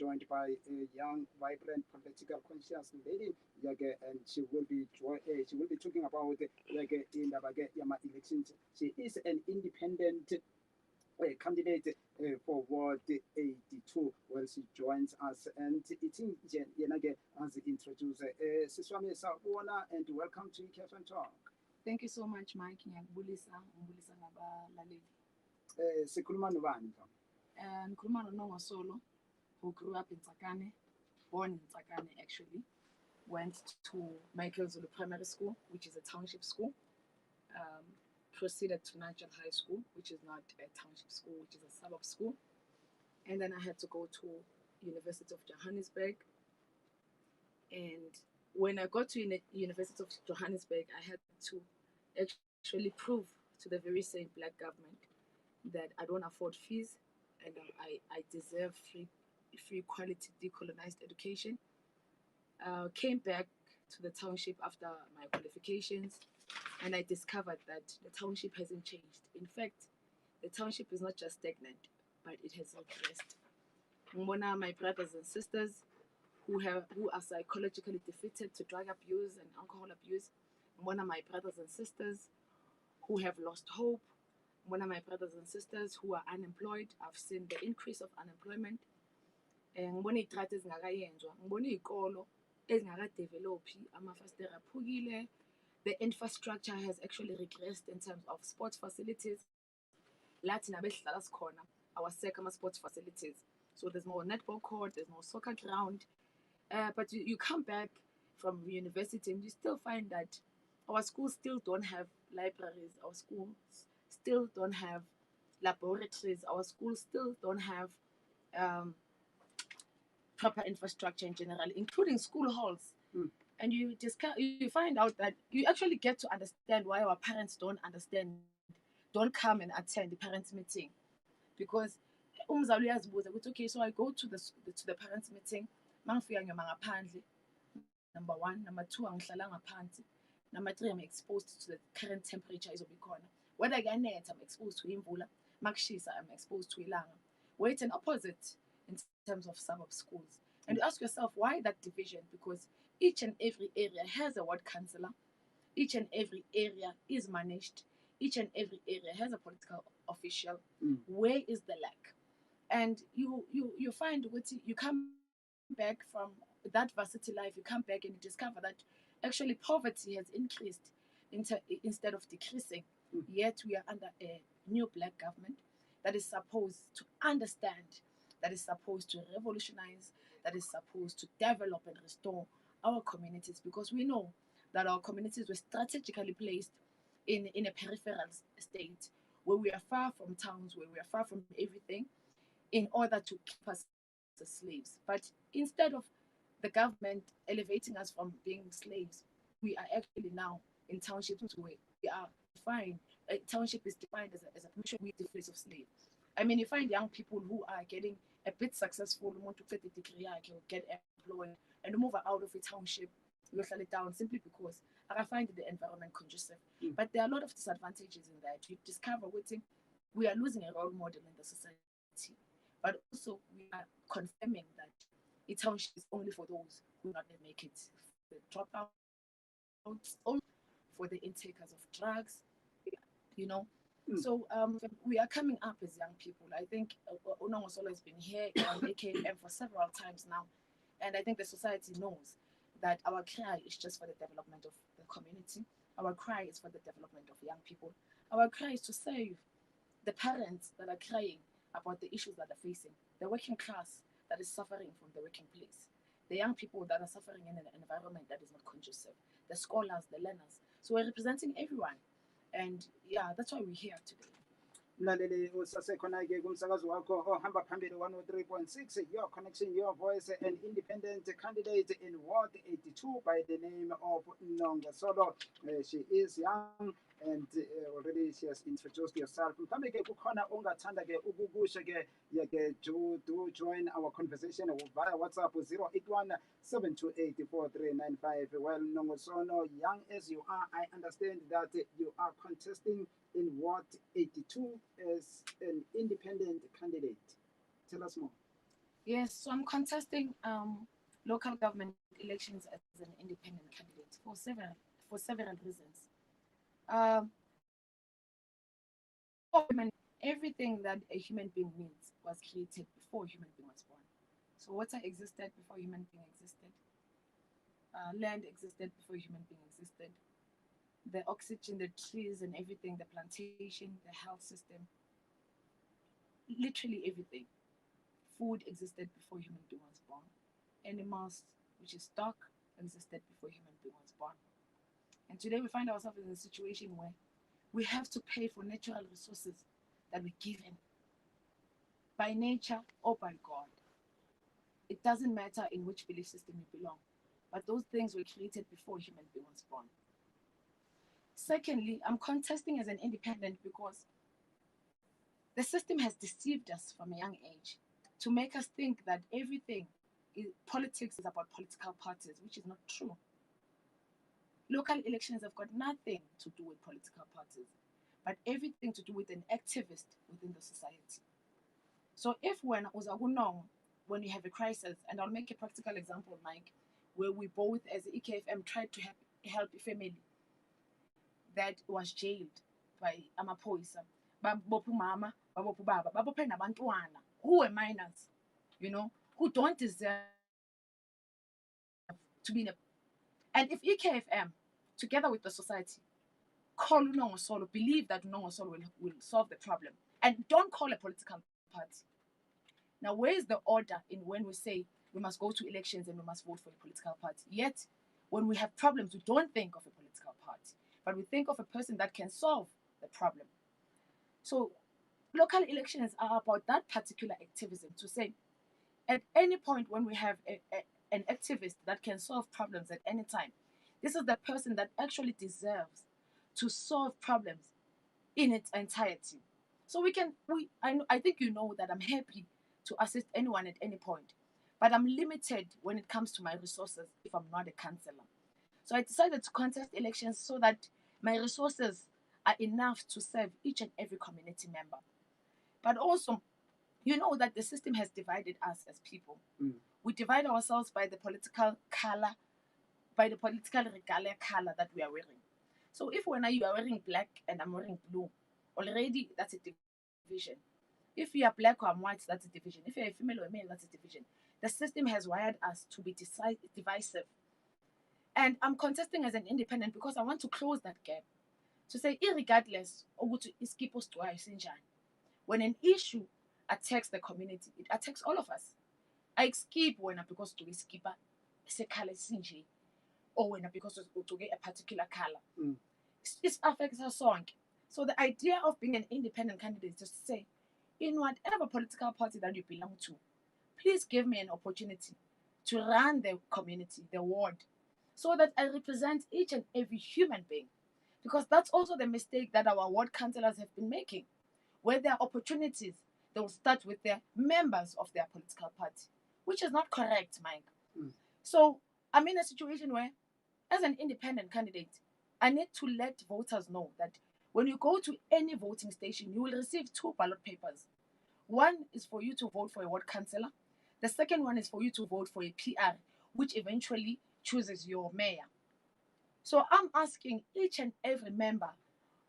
joined by a young, vibrant, political conscious lady. And she will be talking about in the elections. She is an independent candidate for Ward 82. Well, she joins us, and it's in Yenage as introduce Siswami Sabona, and welcome to Ekfm Talk. Thank you so much, Mike. Ngiyakubulisa ngabalaleli. Sikhuluma nobani? Ngikhuluma noNongo Solo, who grew up in Tsakane, born in Tsakane actually, went to Michael Zulu Primary School, which is a township school, proceeded to Nigel High School, which is not a township school, which is a suburb school, and then I had to go to University of Johannesburg. And when I got to University of Johannesburg, I had to actually prove to the very same black government that I don't afford fees and I deserve free quality decolonized education. Came back to the township after my qualifications, and I discovered that the township hasn't changed. In fact, the township is not just stagnant, but it has regressed. One of my brothers and sisters who are psychologically defeated to drug abuse and alcohol abuse. One of my brothers and sisters who have lost hope. One of my brothers and sisters who are unemployed. I've seen the increase of unemployment. Ngibona iy'trato ezingakayenzwa, ngibona iy'kolo ezingakadevelophi, amafasitela aphukile. The infrastructure has actually regressed in terms of sports facilities. Lathi nabehlala sikhona awasekho ama-sports facilities. So there's no netball court, there's no soccer ground. But you come back from university and you still find that our schools still don't have libraries, our schools still don't have laboratories, our schools still don't have proper infrastructure in general, including school halls. And you find out that you actually get to understand why our parents don't come and attend the parents' meeting. Because okay, so I go to the parents' meeting. Number one, number two, angihlalanga phansi. Number three, I'm exposed to the current temperature izobikhona. Whether kuyanetha, I'm exposed to imvula. Makushisa, I'm exposed to ilanga. Where it's an opposite in terms of suburb schools. And you ask yourself, why that division? Because each and every area has a ward councillor. Each and every area is managed. Each and every area has a political official. Where is the lack? And you find you come back from that varsity life, you come back and you discover that actually poverty has increased instead of decreasing. Yet we are under a new black government that is supposed to understand, that is supposed to revolutionize, that is supposed to develop and restore our communities, because we know that our communities were strategically placed in a peripheral state where we are far from towns, where we are far from everything, in order to keep us as slaves. But instead of the government elevating us from being slaves, we are actually now in townships where we are defined. A township is defined as a mutually place of slaves. I mean, you find young people who are getting a bit successful, want to get a degree, get employed, and move out of a township, you shut it down simply because I find the environment conducive. But there are a lot of disadvantages in that. You discover we are losing a role model in the society. But also we are confirming that a township is only for those who not make it, the dropouts, only for the intakers of drugs, you know. So we are coming up as young people. I think Onong Solo has been here on Ekfm for several times now, and I think the society knows that our cry is just for the development of the community. Our cry is for the development of young people. Our cry is to save the parents that are crying about the issues that they're facing, the working class that is suffering from the working place, the young people that are suffering in an environment that is not conducive, the scholars, the learners. So we're representing everyone. And yeah, that's why we're here today. Mlaleli usasekhona-ke kumsakazo wakho ohamba phambili 103.6, your connection, your voice, an independent candidate in Ward 82 by the name of Nonga Solo. She is young and already she has introduced yourself. Mhlawumbe-ke kukhona ongathanda-ke ukukusho-ke do join our conversation via WhatsApp 081-728-4395. Well, Nonga Solo, young as you are, I understand that you are contesting in Ward 82 as an independent candidate. Tell us more. Yes, so I'm contesting local government elections as an independent candidate for several reasons. Um, everything that a human being needs was created before human being was born. So water existed before human being existed. Land existed before human being existed. The oxygen, the trees, and everything, the plantation, the health system, literally everything. Food existed before human being was born. Animals, which is stock, existed before human being was born. And today we find ourselves in a situation where we have to pay for natural resources that we're given by nature or by God. It doesn't matter in which belief system you belong, but those things were created before human being was born. Secondly, I'm contesting as an independent because the system has deceived us from a young age to make us think that politics is about political parties, which is not true. Local elections have got nothing to do with political parties, but everything to do with an activist within the society. So if when Uzagunong, when you have a crisis, and I'll make a practical example, Mike, where we both as Ekfm tried to help a family that was jailed by amaphoyisa, babopha umama, babopha ubaba, babophe nabantwana who were minors, who don't deserve to be in a. And if EKFM, together with the society, call Unongosolo, believe that Unongosolo will solve the problem, and don't call a political party. Now, where is the order in when we say we must go to elections and we must vote for a political party? Yet, when we have problems, we don't think of a political party, but we think of a person that can solve the problem. So, local elections are about that particular activism to say, at any point when we have an activist that can solve problems at any time, this is the person that actually deserves to solve problems in its entirety. So I think you know that I'm happy to assist anyone at any point, but I'm limited when it comes to my resources if I'm not a councillor. So I decided to contest elections so that my resources are enough to serve each and every community member. But also, you know that the system has divided us as people. We divide ourselves by the political color, by the political regalia color that we are wearing. So if when you are wearing black and I'm wearing blue, already that's a division. If you are black or I'm white, that's a division. If you're a female or a male, that's a division. The system has wired us to be divisive. And I'm contesting as an independent because I want to close that gap. To say, irregardless, when an issue attacks the community, it attacks all of us. I skip when I because to skipper color sinje or when I because to get a particular color. It affects us song. So the idea of being an independent candidate is just to say, in whatever political party that you belong to, please give me an opportunity to run the community, the ward, so that I represent each and every human being. Because that's also the mistake that our ward councillors have been making. Where there are opportunities, they will start with their members of their political party, which is not correct, Mike. So I'm in a situation where, as an independent candidate, I need to let voters know that when you go to any voting station, you will receive two ballot papers. One is for you to vote for a ward councillor. The second one is for you to vote for a PR, which eventually chooses your mayor. So I'm asking each and every member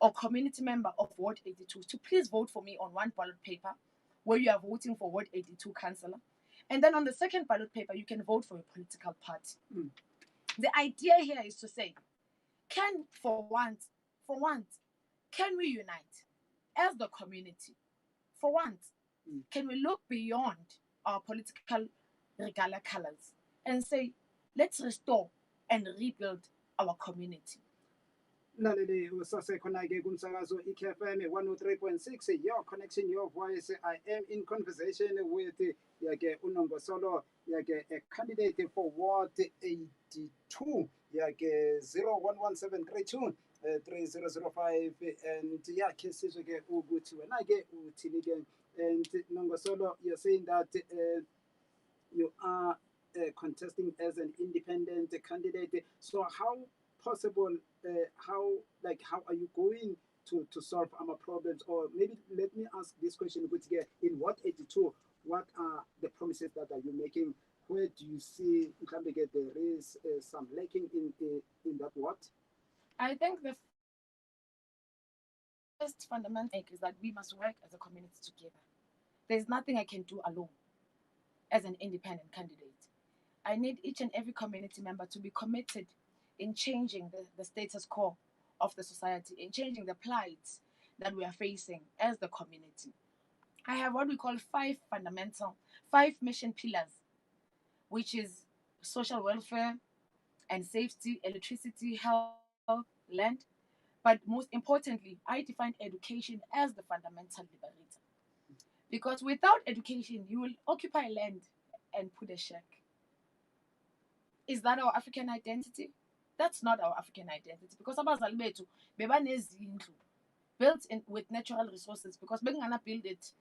or community member of Ward 82 to please vote for me on one ballot paper where you are voting for Ward 82 councillor. And then on the second ballot paper, you can vote for a political party. The idea here is to say, for once, can we unite as the community? For once, can we look beyond our political regalia colors and say, let's restore and rebuild our community? Mlaleli usasekhona-ke kumsakazo i-KFM 103.6, your connection, your voice. I am in conversation with yake Unongosolo, yake a candidate for Ward 82, yake 011732 3005, and yakhe sizwe-ke ukuthi wena-ke uthini-ke. And Nongosolo, you're saying that you are contesting as an independent candidate. So how possible? How are you going to solve our problems? Or maybe let me ask this question: in Ward 82, what are the promises that are you making? Where do you see there is some lacking in that what? I think the first fundamental is that we must work as a community together. There's nothing I can do alone as an independent candidate. I need each and every community member to be committed in changing the status quo of the society, in changing the plight that we are facing as the community. I have what we call five mission pillars, which is social welfare and safety, electricity, health, land. But most importantly, I define education as the fundamental liberator. Because without education, you will occupy land and put a shack. Is that our African identity? That's not our African identity. Because abazali bethu bebanezindlu built in with natural resources because bekungana build it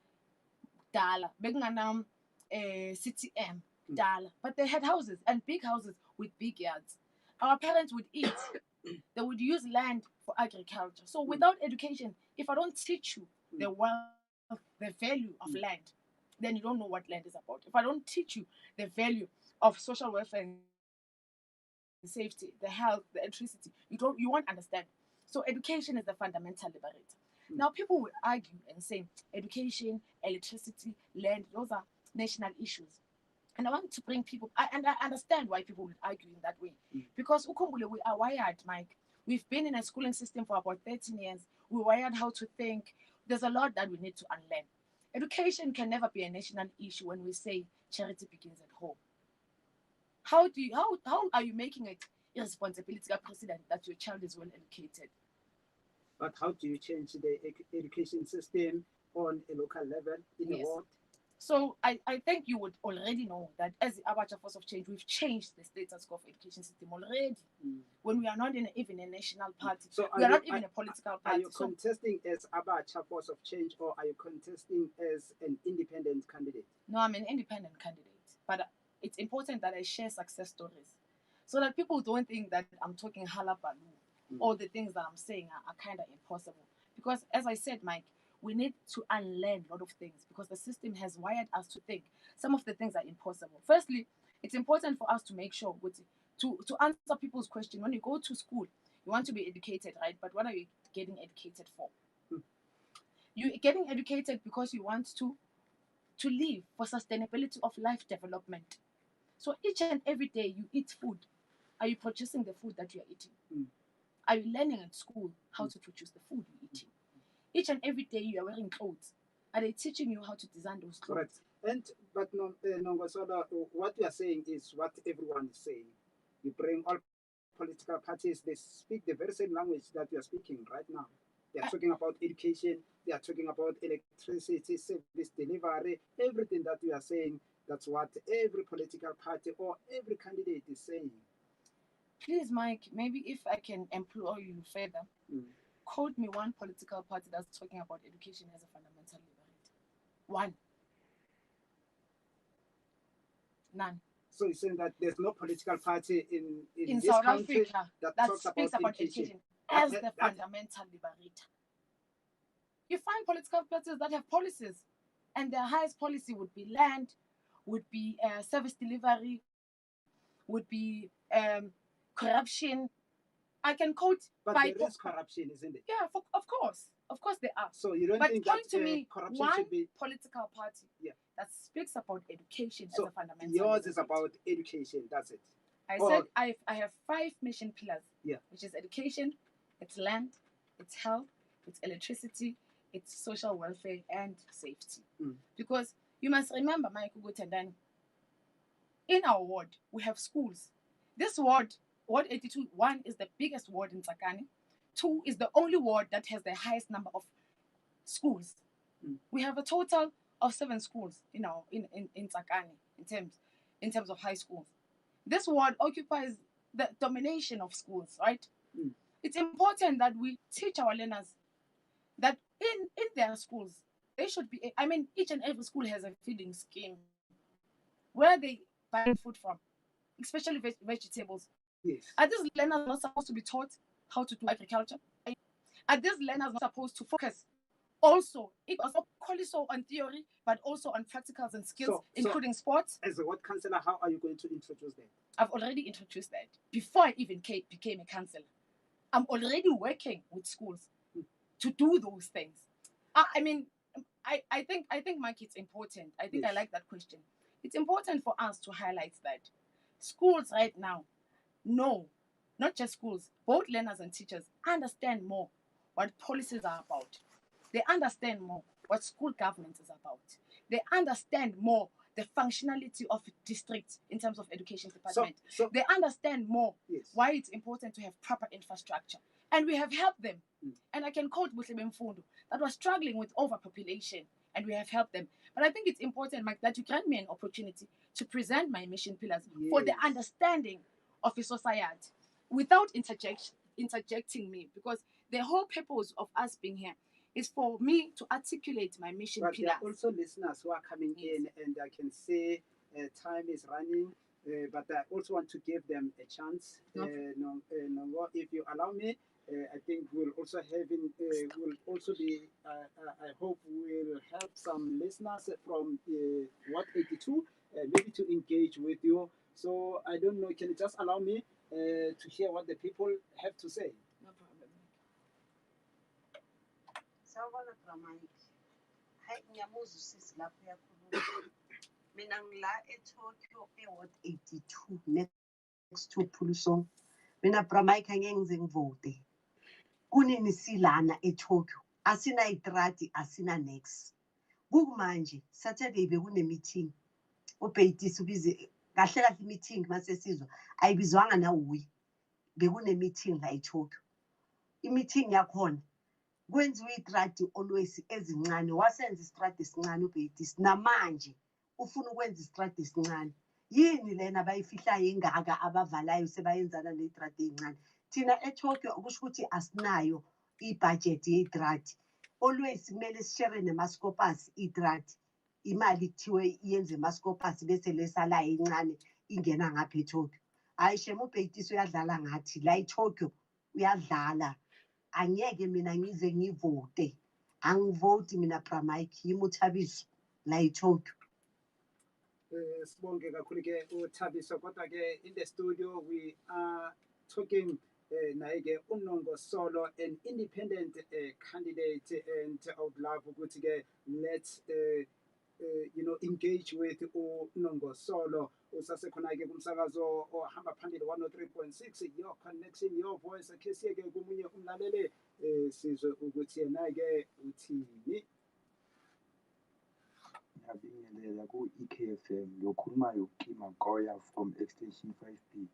dala, bekungana CTM dala, but they had houses and big houses with big yards. Our parents would eat. They would use land for agriculture. So without education, if I don't teach you the wealth, the value of land, then you don't know what land is about. If I don't teach you the value of social welfare and safety, the health, the electricity, you won't understand. So education is the fundamental liberator. Now people will argue and say education, electricity, land, those are national issues. And I want to bring people, and I understand why people would argue in that way. Because Ukumbule, we are wired, Mike. We've been in a schooling system for about 13 years. We're wired how to think. There's a lot that we need to unlearn. Education can never be a national issue when we say charity begins at home. How are you making it a responsibility of president that your child is well educated? But how do you change the education system on a local level in the world? So I think you would already know that as the Abacha Force of Change, we've changed the status quo of education system already. When we are not even a national party, so we are not even a political party. Are you contesting as Abacha Force of Change, or are you contesting as an independent candidate? No, I'm an independent candidate. But it's important that I share success stories so that people don't think that I'm talking halabaloo or the things that I'm saying are kind of impossible. Because as I said, Mike, we need to unlearn a lot of things because the system has wired us to think some of the things are impossible. Firstly, it's important for us to make sure to answer people's question. When you go to school, you want to be educated, right? But what are you getting educated for? You're getting educated because you want to live for sustainability of life development. So each and every day you eat food. Are you producing the food that you are eating? Are you learning at school how to produce the food you're eating? Each and every day you are wearing clothes. Are they teaching you how to design those clothes? Correct. But what you are saying is what everyone is saying. You bring all political parties, they speak the very same language that you are speaking right now. They are talking about education, they are talking about electricity, service delivery, everything that you are saying. That's what every political party or every candidate is saying. Please, Mike, maybe if I can employ you further, quote me one political party that's talking about education as a fundamental liberty. One. None. So you're saying that there's no political party in this South country Africa that speaks about education as the fundamental liberator. You find political parties that have policies, and their highest policy would be land, would be service delivery, would be corruption. I can quote. But there is corruption, isn't it? Yeah, of course there are. So you don't think point that to me corruption one should be political party that speaks about education so as a fundamental. Yours is about education. That's it. I said I have 5 mission pillars. Yeah. Which is education, it's land, it's health, it's electricity, it's social welfare and safety. Because you must remember, Mike Ugutendani, in our ward we have schools. This ward 82, 1 is the biggest ward in Tsakani. 2 is the only ward that has the highest number of schools. We have a total of 7 schools, in Tsakani in terms of high schools. This ward occupies the domination of schools, right? It's important that we teach our learners that in their schools they should be. I mean, each and every school has a feeding scheme where they buy food from, especially vegetables. Yes. Are these learners not supposed to be taught how to do agriculture? Are these learners not supposed to focus also on theory, but also on practicals and skills, including sports. As a ward councillor, how are you going to introduce that? I've already introduced that before I even became a councillor. I'm already working with schools to do those things. I mean, I think, Mike, it's important. I think I like that question. It's important for us to highlight that schools right now, not just schools, both learners and teachers understand more what policies are about. They understand more what school governance is about. They understand more the functionality of districts in terms of education department. So they understand more why it's important to have proper infrastructure. And we have helped them. And I can quote Butlebe Mfundo that was struggling with overpopulation, and we have helped them. But I think it's important, Mike, that you grant me an opportunity to present my mission pillars for the understanding of a society without interjecting me, because the whole purpose of us being here is for me to articulate my mission pillars. There are also listeners who are coming in, and I can say time is running, but I also want to give them a chance. If you allow me, I think we'll also I hope we'll have some listeners from Ward 82, maybe to engage with you. So I don't know, can you just allow me to hear what the people have to say? No problem. Sawubona Dramike. Hayi ngiyamuza usisi lapho uyakhuluma. Mina ngila eTokyo eWard 82 next to Pulusong. Mina Dramike angeke ngize ngivote. Kunini silana eTokyo? Asina itrati, asina next. Kumanje Saturday bekune meeting. Ubhayitisi ubize kahle kahle meeting mase sizwa ayibizwanga na uyi. Bekune meeting la eTokyo. I-meeting yakhona kwenziwa itrati always ezincane, wasenza istrati esincane ubhayitisi, namanje ufuna ukwenza istrati esincane. Yini lena abayifihlayo engaka abavalayo sebayenzana netrati ezincane? Thina eTokyo kusho ukuthi asinayo ibudget yetrati. Always kumele sishere nemaskopasi itrati. Imali kuthiwe iyenze emaskopasi bese lesalayo encane ingena ngapha eTokyo. Hayi shema ubhayitisi uyadlala ngathi la eTokyo uyadlala. Angeke mina ngize ngivote. Angivoti mina Dramike, yimuthabiso la eTokyo. Sibonge kakhulu ke uThabiso, kodwa ke in the studio we are talking naye ke uNongosolo, an independent candidate, and I would love ukuthi ke let's engage with uNongosolo. Usasekhona ke kumsakazo ohamba phambili 103.6, your connection, your voice. Akhe siye ke kumunye umlaleli sizwe ukuthi yena ke uthini. Ngiyabingelela ku-Ekfm, ngiyokhulumayo uKima Koya from extension 5B.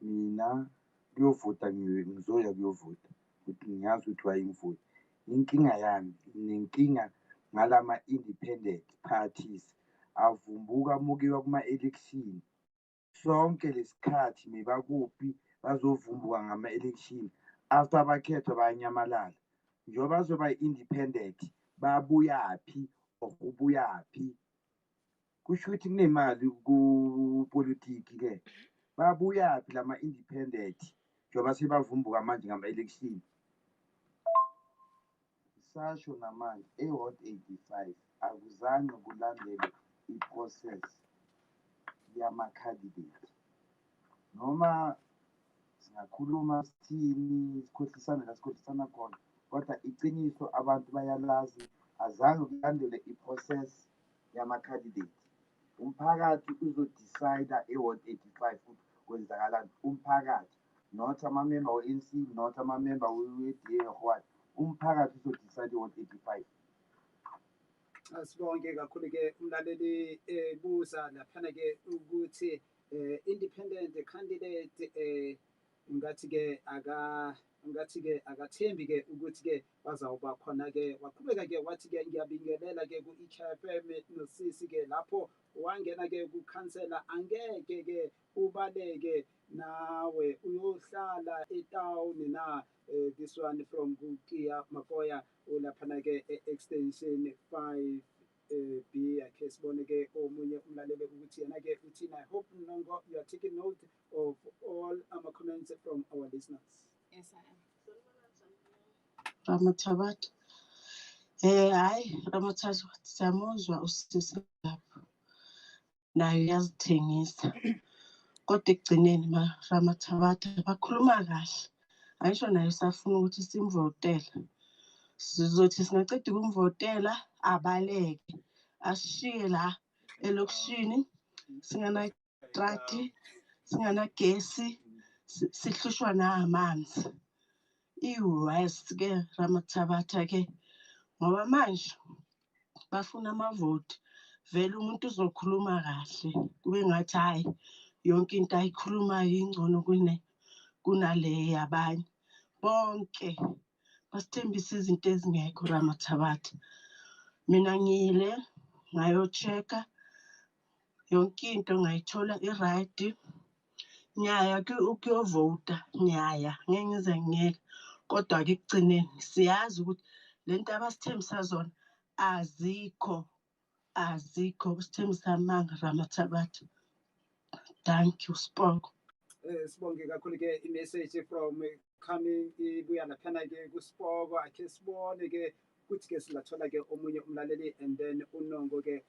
Mina kuyovota ngizoya kuyovota, ukuthi ngiyazi ukuthi wayengivoti. Inkinga yami nenkinga ngalama-independent parties avumbuka mukiwa kuma-election. Sonke lesikhathi mebakuphi bazovumbuka ngama-election, after abakhethwa bayanyamalala. Njengoba bazoba independent babuyaphi or ubuyaphi? Kusho ukuthi kunemali kupolitiki ke. Babuyaphi lama-independent njengoba sebavumbuka manje ngama-election? Sasho namanje eWard 85 akuzange kulandelwe i-process yama-candidate. Noma singakhuluma sithini, sikhohlisana khona, kodwa iciniso abantu bayalazi, azange kulandelwe i-process yama-candidate. Umphakathi uzodecide eWard 85 ukuthi kwenzakalani. Umphakathi, not amamemba we-ANC, not amamemba we-DA or what. Umphakathi uzodecide eWard 85. Sibonge kakhulu ke umlaleli buza laphana ke ukuthi independent candidate ngathi ke akathembi ke ukuthi ke bazawuba khona ke. Waqhubeka ke wathi ke ngiyabingelela ke ku-Ekfm nosisi ke lapho wangena ke kukhansela, angeke ke ubaleke nawe uyohlala etawuni na. This one from Kukia Makoya ulaphana ke extension 5B. Akhe sibone ke omunye umlaleli ukuthi yena ke uthini. I hope Nongo you are taking note of all our comments from our listeners. Yes, I am. Ramathabata. Hayi Ramathatha siyamuzwa usisi lapho. Nayo iyazithengisa. Kodwa ekugcineni Ramathabatha bakhuluma kahle. Ayisho naye safuna ukuthi simvotele. Sizothi singaceda ukumvotela abaleke. Asishiye la elokishini singanatrati, singanagesi, sihlushwa namanzi. I-worse-ke Ramathabatha-ke ngoba manje bafuna amavoti. Vele umuntu uzokhuluma kahle kube ngathi hhayi yonke into ayikhulumayo ingcono kunale yabanye. Bonke basithembisa izinto ezingekho Ramathabatha. Mina ngiyile ngayo-check-a yonke into ngayithola i-right. Ngiyaya ukuyovota, ngiyaya ngeke ngize ngiyeke. Kodwa-ke ekugcineni siyazi ukuthi le nto abasithembisa zona azikho. Basithembisa amanga Ramathabatha. Thank you, Sibongo. Sibonge kakhulu-ke i-message from coming ibuya laphana-ke kuSipoko. Akhe sibone-ke ukuthi-ke singathola-ke omunye umlaleli and then uNongo-ke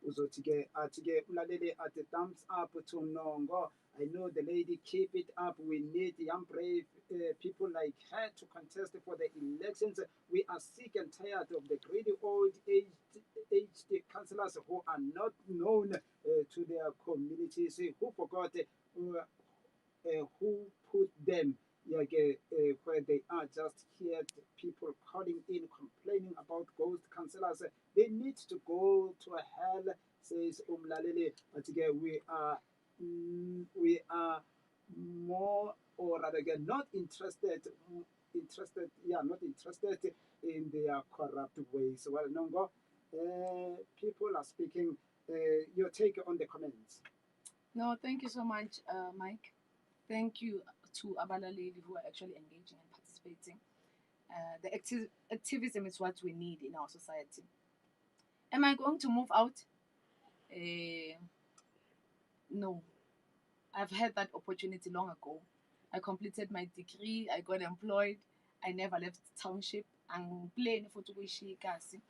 uzothi-ke athi-ke umlaleli athi thumbs up to Nongo. I know the lady, keep it up. We need young brave people like her to contest for the elections. We are sick and tired of the greedy old aged councillors who are not known to their communities, who forgot who put them where they are. Just heard people calling in, complaining about ghost councillors. They need to go to hell, says Umlalele. But again, we are more, or rather again, not interested in their corrupt ways. Well, Nongo, people are speaking. Your take on the comments. No, thank you so much, Mike. Thank you to Abala lady who are actually engaging and participating. The activism is what we need in our society. Am I going to move out? No. I've had that opportunity long ago. I completed my degree, I got employed, I never left township. I'm playing for Tuguishikasi.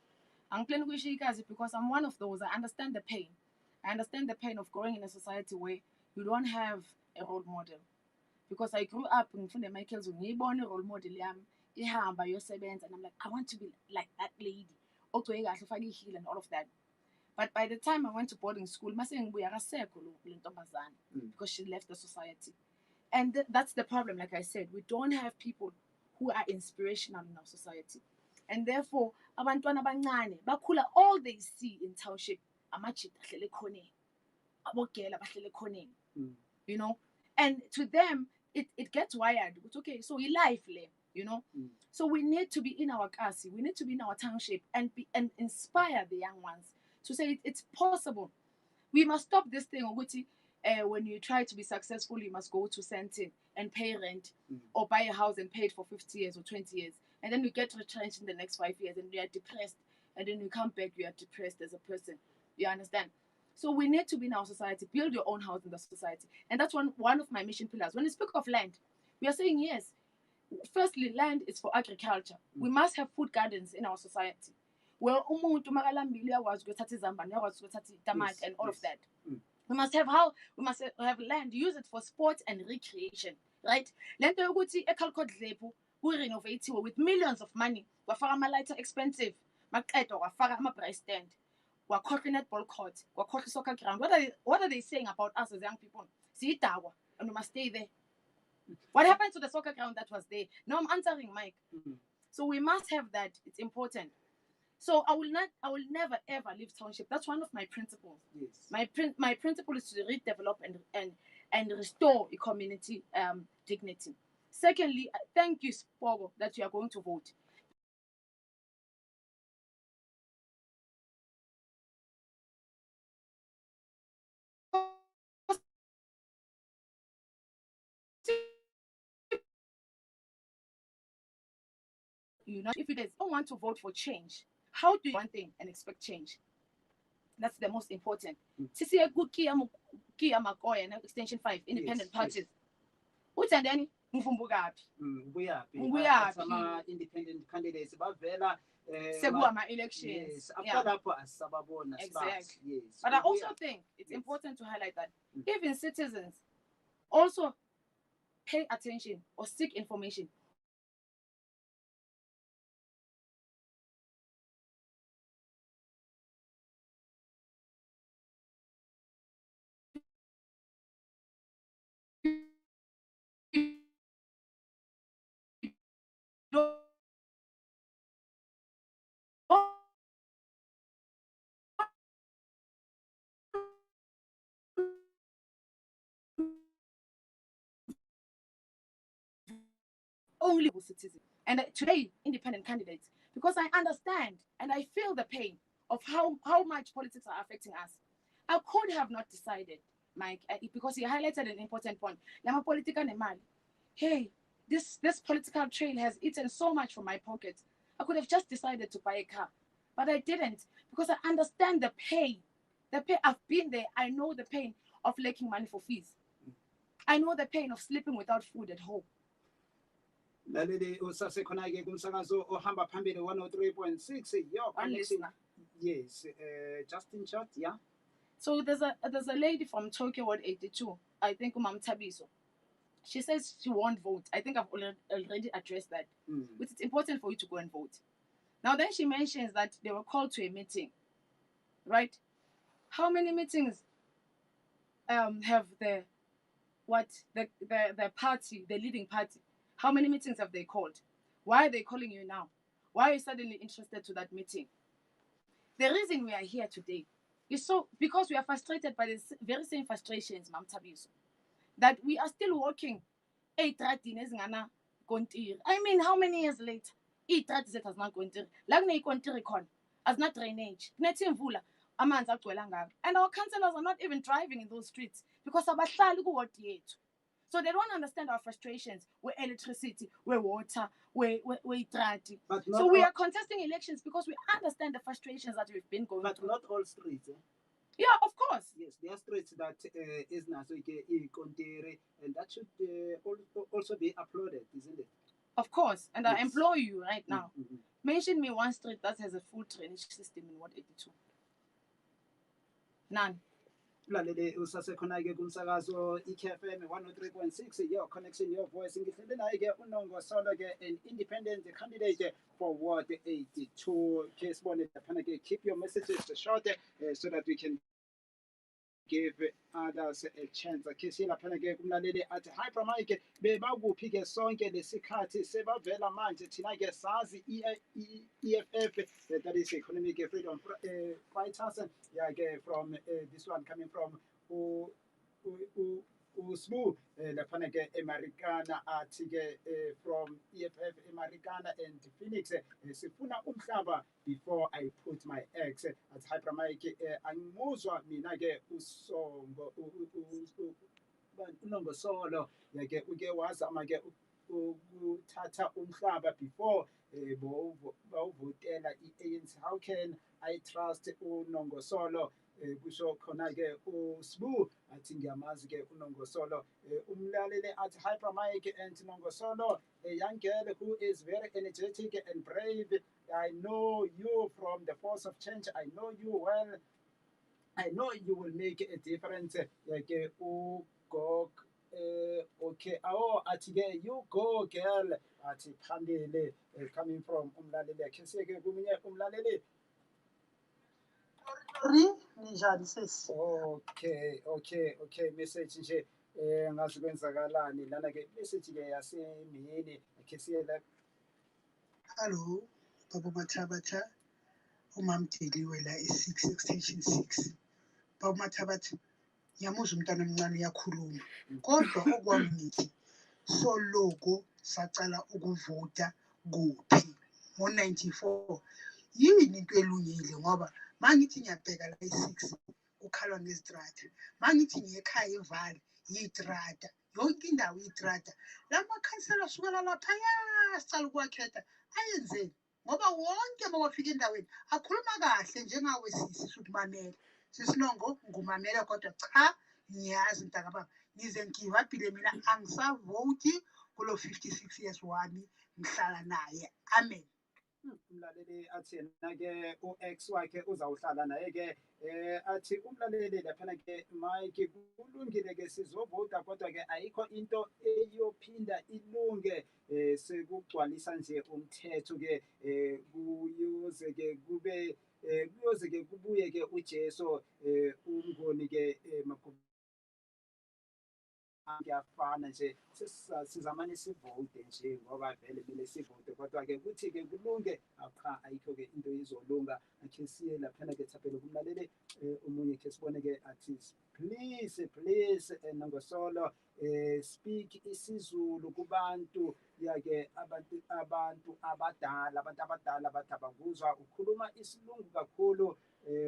I'm playing Tuguishikasi because I'm one of those. I understand the pain. I understand the pain of growing in a society where you don't have a role model. Because I grew up in Funde Michael's born a role model by yourselves, and I'm like, I want to be like that lady. Also, I heal and all of that. But by the time I went to boarding school, because she left the society. And that's the problem, like I said, we don't have people who are inspirational in our society. And therefore, abantwana abancane bakhula, all they see in township amachita ahlele khoneni, abogela bahlele khoneni, you know. And to them, it gets wired. It's okay, so you life, you know. So we need to be in our kasi, we need to be in our township and inspire the young ones to say it's possible. We must stop this thing, when you try to be successful, you must go to Sentin and pay rent or buy a house and pay it for 50 years or 20 years. And then you get retrenched in the next 5 years and you are depressed. And then you come back, you are depressed as a person. You understand? So we need to be in our society, build your own house in the society. And that's one of my mission pillars. When we speak of land, we are saying yes. Firstly, land is for agriculture. We must have food gardens in our society. Where umuntu makalambile was ukuthatha izambane, yakwazi ukuthatha itamati and all of that. We must have land, use it for sport and recreation, right? Lento yokuthi eCalcott Dlepu ku-renovate with millions of money, wafaka ama-lighter expensive, maqeda wafaka ama-braai stand, wakhohlwa i-netball court, wakhohlwa i-soccer ground. What are they saying about us as young people? Siyidakwa, and we must stay there. What happened to the soccer ground that was there? No, I'm answering, Mike. So we must have that. It's important. So I will never ever leave township. That's one of my principles. Yes. My principle is to redevelop and restore a community dignity. Secondly, thank you, Spogo, that you are going to vote. You know, if you guys don't want to vote for change, how do you do one thing and expect change? That's the most important. Sisi Extension 5, independent parties. What's and then ngivumbukapi ubuyaphi sama independent candidates bavela sekuama elections. yes after lapho asababona Exactly. yes But I also think it's Yes. important to highlight that even citizens also pay attention or seek information. Only citizens. And today, independent candidates, because I understand and I feel the pain of how much politics are affecting us. I could have not decided, Mike, because he highlighted an important point. Lama politica nemali. Hey, this political trail has eaten so much from my pocket. I could have just decided to buy a car, but I didn't because I understand the pain. The pain, I've been there. I know the pain of lacking money for fees. I know the pain of sleeping without food at home. laleli usasekhona-ke kumsakazo ohamba phambili 103.6 your One connection listener. yes just in short yeah So there's a lady from Tokyo Ward 82, I think Umam Tabiso. She says she won't vote. I think I've already addressed that. But it's important for you to go and vote. Now then she mentions that they were called to a meeting, right? How many meetings have the party, the leading party, how many meetings have they called? Why are they calling you now? Why are you suddenly interested to that meeting? The reason we are here today is because we are frustrated by the very same frustrations, Mam Tabiso, that we are still working 8 ngana kontiri. I mean, how many years later? 8 has not kontiri. La kontiri khona as not drainage. Kunethi imvula amanzi agcwela ngawo. And our councillors are not even driving in those streets because abahlali ku ward yethu. So they don't understand our frustrations with electricity, with water, with trati. So we are contesting elections because we understand the frustrations that we've been going through. But not all streets. Yeah, of course. Yes, there are streets that is nasoike kontiri, and that should also be applauded, isn't it? Of course, and yes. I implore you right now, mention me one street that has a full drainage system in Ward 82. None. Lalele usasekhona-ke kumsakazo Ekfm 103.6 your connection your voice ngihlele naye-ke uNongosolo-ke an independent candidate for Ward 82 ke sibone laphana-ke keep your messages short so that we can give others a chance ke silaphana-ke kumlaleli athi hi Pramike bebakuphi-ke sonke lesikhathi sebavela manje thina-ke sazi EFF that is Economic Freedom Fighters yeah, from this one coming from Usbu laphana-ke Americana athi-ke from EFF Americana and Phoenix sifuna umhlaba before I put my eggs at Hypermike angimuzwa mina-ke usongo uNongosolo yake uke wazama-ke ukuthatha umhlaba before bawuvotela i-ANC. How can I trust uNongosolo? Kusho khona-ke uSbu athi ngiyamazi-ke uNongosolo umlaleli athi Hypermike and Nongosolo a young girl who is very energetic and brave. I know you from the force of change. I know you well. I know you will make a difference. Like okay. Oh, atige you go girl. Ati phambili coming from umlaleli. Akhe kuminye umlaleli. Ninjani sisi? Okay. Message nje ngazi kwenzakalani lana-ke message-ke yasemini akhe siye la. Hello, Baba Mathabatha, umamdeliwe la e6 extension 6. Baba Mathabatha, ngiyamuzwa umntwana omncane uyakhuluma. Kodwa okwami ngithi soloko sacala ukuvota kuphi ngo94. Yini into elungile ngoba mangithi ngiyabheka la e6 ukhalwa ngezitrata. Mangithi ngiyekhaya eVali yitrata. Yonke indawo yitrata. Lama khansela sukela lapha sicala ukwakhetha ayenzeni ngoba wonke mawafika endaweni akhuluma kahle njengawe sisi sukumamela sisinongo ngumamela kodwa cha ngiyazi mntaka baba ngize ngivabhile mina angisavoti kulo 56 years wami ngihlala naye. Amen. Umlaleli athi yena-ke u-ex wakhe uzawuhlala naye-ke athi umlaleli laphana-ke Mike kulungile-ke sizovota kodwa-ke ayikho into eyophinda ilunge sekugcwalisa nje umthetho-ke kuyoze-ke kube kuyoze-ke kubuye-ke uJesu umngoni-ke kuyafana nje sizamane sivote nje ngoba vele kumele sivote kodwa-ke kuthi-ke kulunge cha ayikho-ke into izolunga akhe siye laphana-ke thaphele kumlaleli omunye khe sibone-ke athi please nangosolo speak isiZulu kubantu ya-ke abantu abadala bathi abakuzwa ukhuluma isilungu kakhulu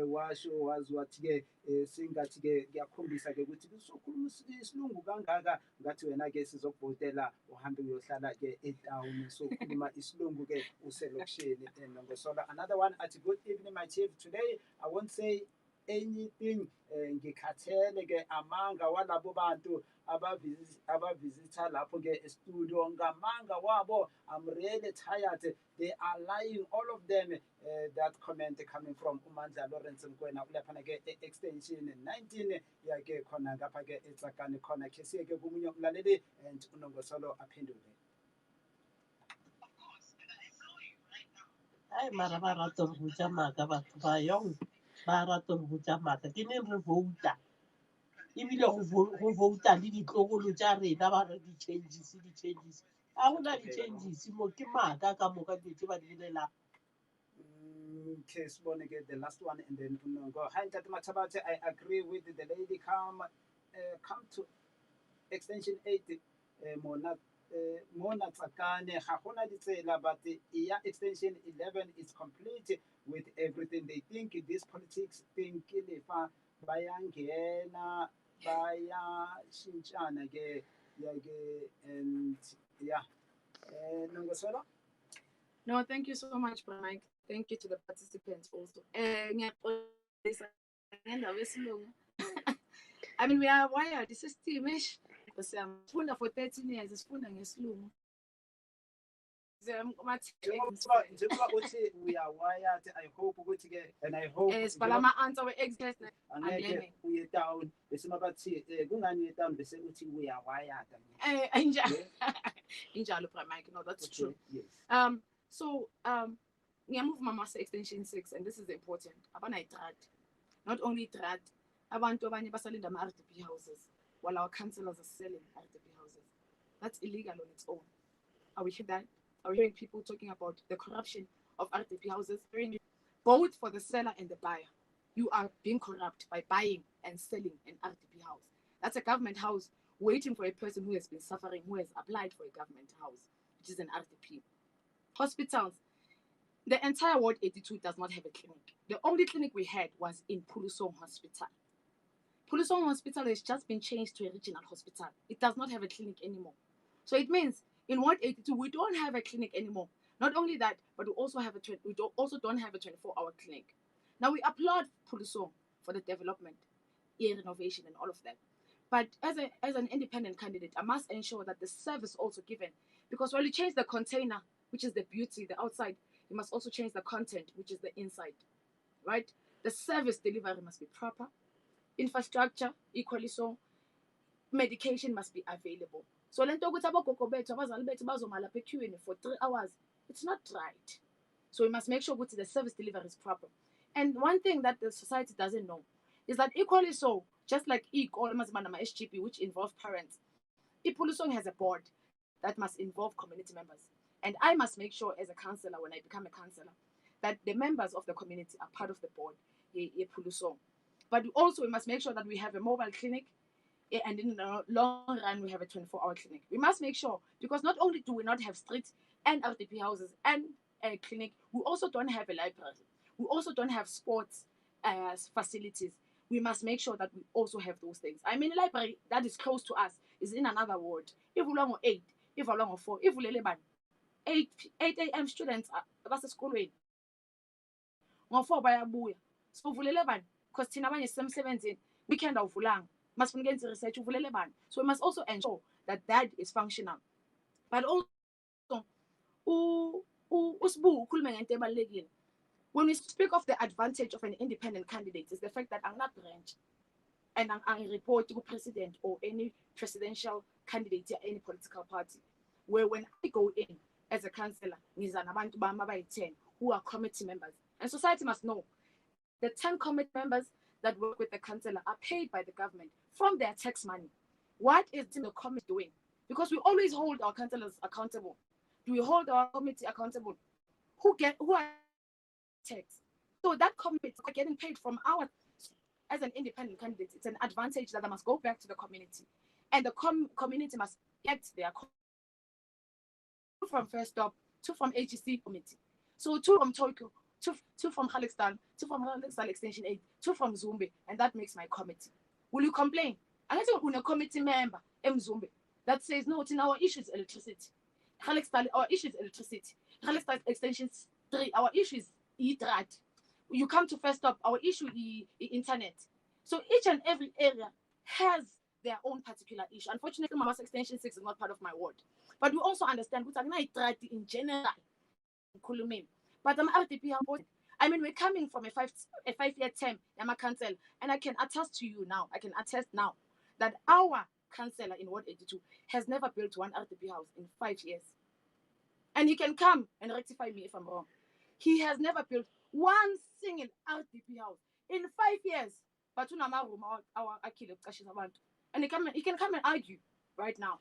washo wazi wathi-ke singathi-ke kuyakhombisa-ke ukuthi kusokhuluma isilungu kangaka ngathi wena-ke sizokuvotela uhambe uyohlala-ke etawuni so ukhuluma isilungu-ke uselokishini nongosola. Another one athi good evening my chief, today I won't say anything ngikhathele-ke amanga walabo bantu abavizitha lapho-ke estudio ngamanga wabo. I'm really tired, they are lying all of them. That comment coming from uMandla Lawrence Mkwena ulaphana-ke extension 19 yake khona ngapha-ke eTsakani khona khe siye-ke komunye umlaleli and unongosolo aphendule. Ai mara ba rata go botsa maaka batho ba yong ba rata go botsa maaka ke neng re vouta ebile go vouta le ditlogolo tsa rena ba re di-changes a gona di-changes mo ke maaka ka moka dilo tse ba di bolelang. Okay, the last one and then go. Hi Ntate Mathabate, I agree with the lady. Come to extension 8 Mona Tsakane ga gona ditsela, but extension 11 is complete with everything. They think this politics thing lefa bayangena bayashintshana ke and yeah Nongosolo. No, thank you so much, Mike. Thank you to the participants also. I mean, we are wired. This is teamish. For 13 years, it's fun and slow. Njengoba uthi we are wired, I hope ukuthi ke and I hope Palama answer we exist angeke uye down bese mabathi kungani uye down bese uthi we are wired injalo Mike. No, that's true. Yes. So ngiyamove mama extension 6 and this is important. Abana itrad. Not itrad, abantu abanye basalinda ama-RDP houses while our councillors are selling RDP houses. That's illegal on its own. Are we hearing that? Are we hearing people talking about the corruption of RDP houses? Both for the seller and the buyer. You are being corrupt by buying and selling an RDP house. That's a government house waiting for a person who has been suffering, who has applied for a government house, which is an RDP. Hospitals. The entire Ward 82 does not have a clinic. The only clinic we had was in Pulusong Hospital. Pulusong Hospital has just been changed to a regional hospital. It does not have a clinic anymore. So it means in Ward 82, we don't have a clinic anymore. Not only that, but we also don't have a 24-hour clinic. Now we applaud Pulusong for the development, renovation, and all of that. But as an independent candidate, I must ensure that the service also given, because when you change the container, which is the beauty, the outside, you must also change the content, which is the inside, right? The service delivery must be proper. Infrastructure, equally so. Medication must be available. So for 3 hours, it's not right. So we must make sure the service delivery is proper. And one thing that the society doesn't know is that equally so, just like SGP, which involve parents, Ipulusong has a board that must involve community members. And I must make sure as a councillor, when I become a councillor, that the members of the community are part of the board, But also we must make sure that we have a mobile clinic, and in the long run, we have a 24-hour clinic. We must make sure, because not only do we not have streets and RDP houses and a clinic, we also don't have a library. We also don't have sports facilities. We must make sure that we also have those things. I mean, a library that is close to us is in another ward. If we long 8, if we long 4, if we 8 a.m. students are school way. 4 bayabuya. So we 11 because thina abanye sisemsebenzini weekend awuvulanga. Must research. So we must also ensure that is functional. But also, uSibu ukhulume ngento ebalulekile. When we speak of the advantage of an independent candidate, is the fact that I'm not branch and I'm report to president or any presidential candidate or any political party. Where when I go in as a councillor, abantu bami abayi-10 who are committee members, and society must know the 10 committee members that work with the councillor are paid by the government from their tax money. What is the committee doing? Because we always hold our councillors accountable. Do we hold our committee accountable? Who are tax? So that committee is getting paid from our, as an independent candidate, it's an advantage that I must go back to the community, and the community must get their from First Stop, 2 from AGC committee, so 2 from Tokyo, 2 from Halixstan, 2 from Halixstan Extension 8, 2 from Zumbi, and that makes my committee. Will you complain? Unless you're a committee member in Zumbi that says no, it's in our issue is electricity. Halixstan, our issue is electricity. Halixstan Extension 3, our issue is e-drat. You come to First Stop, our issue is internet. So each and every area has their own particular issue. Unfortunately, Mamas Extension 6 is not part of my ward. But we also understand what I in general. But I'm RDP. I mean, we're coming from a 5-year term, I'm a council, and I can attest to you now. I can attest now that our councillor in Ward 82 has never built one RDP house in 5 years. And he can come and rectify me if I'm wrong. He has never built one single RDP house in 5 years. But and he can come and argue right now.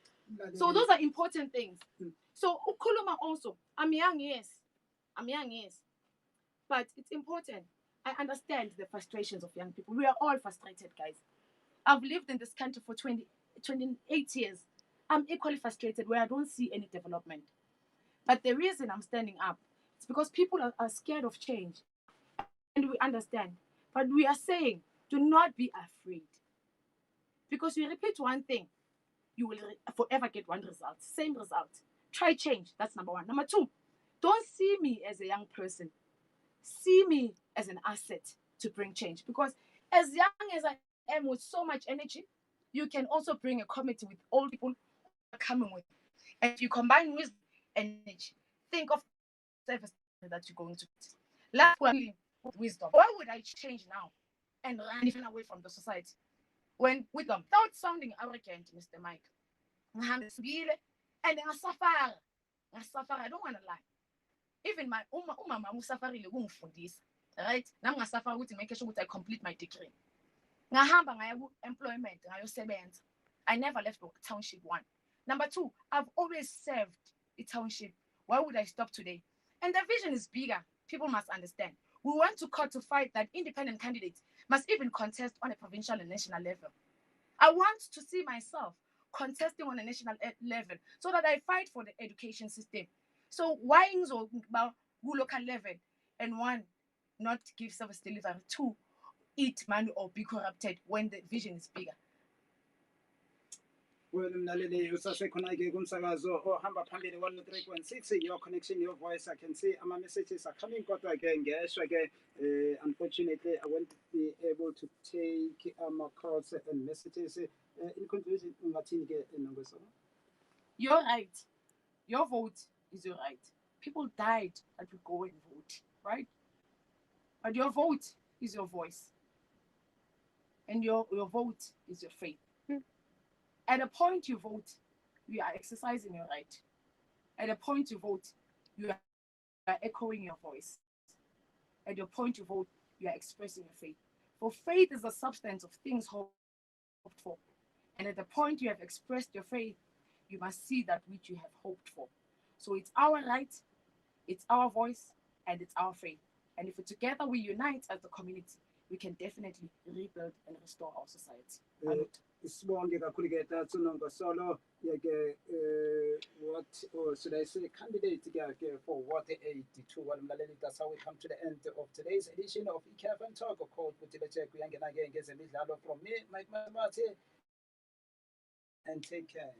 So those are important things. So Ukuluma also, I'm young, yes. But it's important. I understand the frustrations of young people. We are all frustrated, guys. I've lived in this country for 28 years. I'm equally frustrated where I don't see any development. But the reason I'm standing up is because people are scared of change. And we understand. But we are saying, do not be afraid. Because you repeat one thing, you will forever get one result. Same result. Try change. That's number 1. Number 2, don't see me as a young person. See me as an asset to bring change. Because as young as I am with so much energy, you can also bring a committee with old people coming with. And if you combine with energy, think of service that you're going to get. Lastly, wisdom. Why would I change now and run even away from the society? When wisdom, without sounding arrogant, Mr. Mike, and I don't want to lie. Even my umama usafarile kungifundisa, right? Nami ngasafara ukuthi make sure ukuthi I complete my degree. Ngahamba ngaya ku-employment, ngayosebenza. I never left township 1. Number 2, I've always served the township. Why would I stop today? And the vision is bigger. People must understand. We went to court to fight that independent candidates must even contest on a provincial and national level. I want to see myself contesting on a national level so that I fight for the education system. So why about local level and 1, not give service delivery, 2, eat money or be corrupted when the vision is bigger? Well, mlaleli usasekhona-ke kumsakazo ohamba phambili 103.6 your connection, your voice. I can see ama-messages are coming, kodwa-ke ngeshwa-ke unfortunately I won't be able to take calls and messages. In conclusion, ungathini-ke Nongozo? You're right. Your vote is your right. People died that we go and vote, right? But your vote is your voice. And your vote is your faith. At the point you vote, you are exercising your right. At the point you vote, you are echoing your voice. At the point you vote, you are expressing your faith. For faith is the substance of things hoped for. And at the point you have expressed your faith, you must see that which you have hoped for. So it's our right, it's our voice, and it's our faith. And if together we unite as a community, we can definitely rebuild and restore our society. Sibonge kakhulu-ke Tatsu Nongosolo, what, or should I say, candidate for Ward 82. That's how we come to the end of today's edition of Ekfm Talk. Called from me, Mike Mamati, and take care.